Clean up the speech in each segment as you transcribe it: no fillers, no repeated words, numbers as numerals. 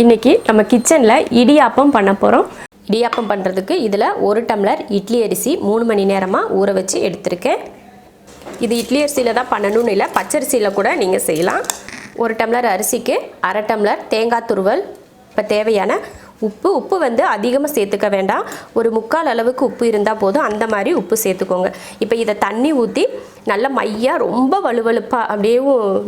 இன்றைக்கி நம்ம கிச்சனில் இடியாப்பம் பண்ண போகிறோம். இடியாப்பம் பண்ணுறதுக்கு இதில் 1 டம்ளர் இட்லி அரிசி 3 மணி நேரமாக ஊற வச்சு எடுத்திருக்கேன். இது இட்லி அரிசியில் தான் பண்ணணும்னு இல்லை, பச்சரிசியில் கூட நீங்கள் செய்யலாம். 1 டம்ளர் அரிசிக்கு 1/2 டம்ளர் தேங்காய் துருவல். இப்போ தேவையான உப்பு வந்து அதிகமாக சேர்த்துக்க வேண்டாம். ஒரு 3/4 அளவுக்கு உப்பு இருந்தால் போதும். அந்த மாதிரி உப்பு சேர்த்துக்கோங்க. இப்போ இதை தண்ணி ஊற்றி நல்ல மையாக ரொம்ப வலுவலுப்பாக அப்படியே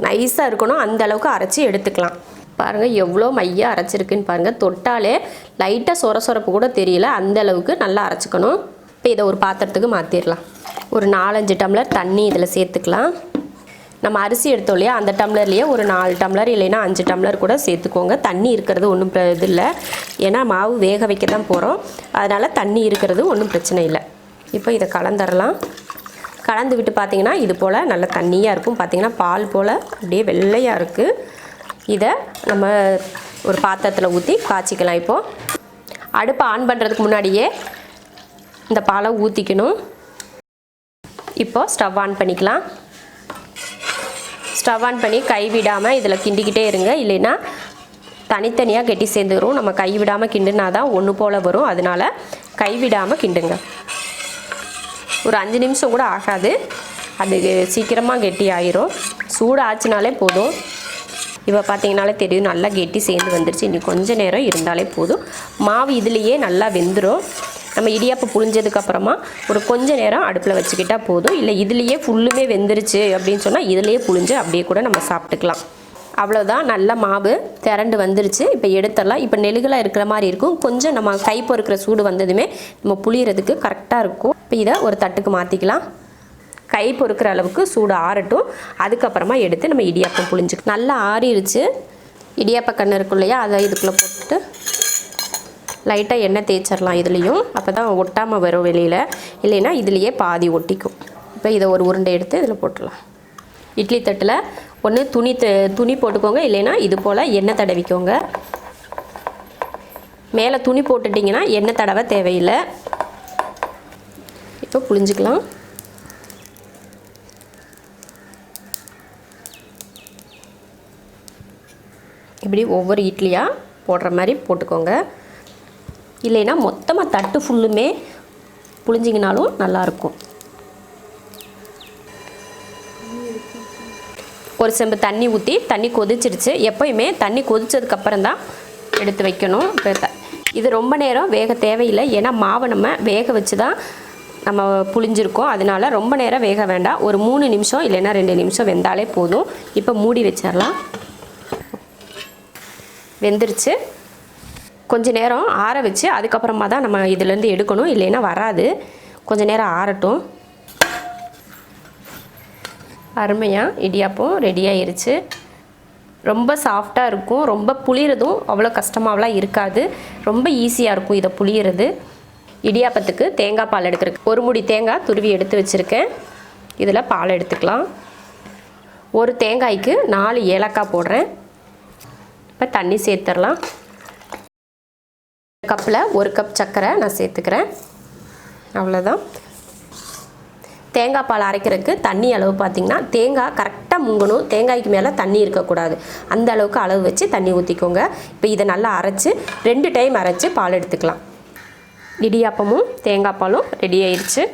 நைஸாக இருக்கணும், அந்த அளவுக்கு அரைச்சி எடுத்துக்கலாம். பாருங்கள் எவ்வளோ மையாக அரைச்சிருக்குன்னு பாருங்கள். தொட்டாலே லைட்டாக சொரப்பு கூட தெரியல, அந்த அளவுக்கு நல்லா அரைச்சிக்கணும். இப்போ இதை ஒரு பாத்திரத்துக்கு மாற்றிடலாம். ஒரு 4-5 டம்ளர் தண்ணி இதில் சேர்த்துக்கலாம். நம்ம அரிசி எடுத்தோம் இல்லையா, அந்த டம்ளர்லேயே ஒரு 4 டம்ளர் இல்லைன்னா 5 டம்ளர் கூட சேர்த்துக்கோங்க. தண்ணி இருக்கிறது ஒன்றும் இது இல்லை, ஏன்னா மாவு வேக வைக்க தான் போகிறோம். அதனால் தண்ணி இருக்கிறது ஒன்றும் பிரச்சனை இல்லை. இப்போ இதை கலந்துடலாம். கலந்து விட்டு பார்த்திங்கன்னா இது போல் நல்ல தண்ணியாக இருக்கும். பார்த்திங்கன்னா பால் போல் அப்படியே வெள்ளையாக இருக்குது. இதை நம்ம ஒரு பாத்திரத்தில் ஊற்றி காய்ச்சிக்கலாம். இப்போது அடுப்பை ஆன் பண்ணுறதுக்கு முன்னாடியே இந்த பாலை ஊற்றிக்கணும். இப்போது ஸ்டவ் ஆன் பண்ணிக்கலாம். ஸ்டவ் ஆன் பண்ணி கை விடாமல் இதில் கிண்டிக்கிட்டே இருங்க, இல்லைன்னா தனித்தனியாக கெட்டி சேர்ந்துடும். நம்ம கை விடாமல் கிண்டுனா தான் ஒன்று போல் வரும். அதனால் கை விடாமல் கிண்டுங்க. ஒரு 5 நிமிஷம் கூட ஆகாது, அது சீக்கிரமாக கெட்டி ஆயிரும். சூடு ஆச்சுனாலே போதும். இப்போ பார்த்தீங்கனாலே தெரியும் நல்லா கெட்டி சேர்ந்து வந்துருச்சு. இன்னும் கொஞ்சம் நேரம் இருந்தாலே போதும். மாவு இதுலேயே நல்லா வெந்துடும். நம்ம இடியாப்பம் புழிஞ்சதுக்கப்புறமா ஒரு கொஞ்சம் நேரம் அடுப்பில் வச்சுக்கிட்டால் போதும். இல்லை இதுலேயே ஃபுல்லுமே வெந்துருச்சு அப்படின்னு சொன்னால் இதுலேயே புழிஞ்சு அப்படியே கூட நம்ம சாப்பிட்டுக்கலாம். அவ்வளோதான், நல்ல மாவு திரண்டு வந்துருச்சு. இப்போ எடுத்துடலாம். இப்போ நெழுகலாக இருக்கிற மாதிரி இருக்கும். கொஞ்சம் நம்ம கை பொறுக்கிற சூடு வந்ததுமே நம்ம புளியறதுக்கு கரெக்டாக இருக்கும். இப்போ இதை ஒரு தட்டுக்கு மாற்றிக்கலாம். கை பொறுக்கிற அளவுக்கு சூடு ஆறட்டும். அதுக்கப்புறமா எடுத்து நம்ம இடியாப்பம் புழிஞ்சுக்கலாம். நல்லா ஆறிடுச்சு. இடியாப்ப கண்ணு இருக்கும் இல்லையா, அதை இதுக்குள்ளே போட்டு லைட்டாக எண்ணெய் தேய்ச்சிடலாம். இதுலேயும் அப்போ தான் ஒட்டாமல் வரும் வெளியில், இல்லைன்னா இதுலேயே பாதி ஒட்டிக்கும். இப்போ இதை ஒரு உருண்டை எடுத்து இதில் போட்டுடலாம். இட்லி தட்டில் ஒன்று துணி போட்டுக்கோங்க, இல்லைன்னா இது போல் எண்ணெய் தடவிக்கோங்க. மேலே துணி போட்டுட்டிங்கன்னா எண்ணெய் தடவை தேவையில்லை. இப்போ புழிஞ்சிக்கலாம். இப்படி ஒவ்வொரு இட்லியாக போடுற மாதிரி போட்டுக்கோங்க, இல்லைன்னா மொத்தமாக தட்டு ஃபுல்லுமே புழிஞ்சிங்கனாலும் நல்லாயிருக்கும். ஒரு செம்பு தண்ணி ஊற்றி தண்ணி கொதிச்சிடுச்சு. எப்போயுமே தண்ணி கொதிச்சதுக்கப்புறம் தான் எடுத்து வைக்கணும். இது ரொம்ப நேரம் வேக தேவையில்லை, ஏன்னா மாவை நம்ம வேக வச்சு தான் நம்ம புழிஞ்சிருக்கோம். அதனால் ரொம்ப நேரம் வேக வேண்டாம். ஒரு 3 நிமிஷம் இல்லைன்னா 2 நிமிஷம் வெந்தாலே போதும். இப்போ மூடி வச்சிடலாம். வெந்துருச்சு. கொஞ்சம் நேரம் ஆற வச்சு அதுக்கப்புறமா தான் நம்ம இதிலேருந்து எடுக்கணும், இல்லைன்னா வராது. கொஞ்சம் நேரம் ஆறட்டும். அருமையாக இடியாப்பம் ரெடி ஆயிருச்சு. ரொம்ப சாஃப்டாக இருக்கும். ரொம்ப புளியறதும் அவ்வளோ கஷ்டமாகலாம் இருக்காது. ரொம்ப ஈஸியாக இருக்கும் இதை புளியறது. இடியாப்பத்துக்கு தேங்காய் பால் எடுக்கிறதுக்கு 1 மூடி தேங்காய் துருவி எடுத்து வச்சுருக்கேன். இதில் பால் எடுத்துக்கலாம். ஒரு தேங்காய்க்கு 4 ஏலக்காய் போடுறேன். இப்போ தண்ணி சேர்த்துடலாம். கப்பில் 1 கப் சர்க்கரை நான் சேர்த்துக்கிறேன். அவ்வளோதான். தேங்காய் பால் அரைக்கிறதுக்கு தண்ணி அளவு பார்த்திங்கன்னா தேங்காய் கரெக்டாக முங்கணும். தேங்காய்க்கு மேலே தண்ணி இருக்கக்கூடாது. அந்த அளவுக்கு அளவு வச்சு தண்ணி ஊற்றிக்கோங்க. இப்போ இதை நல்லா அரைச்சி 2 டைம் அரைச்சி பால் எடுத்துக்கலாம். இடியாப்பமும் தேங்காய் பாலும் ரெடி ஆயிடுச்சு.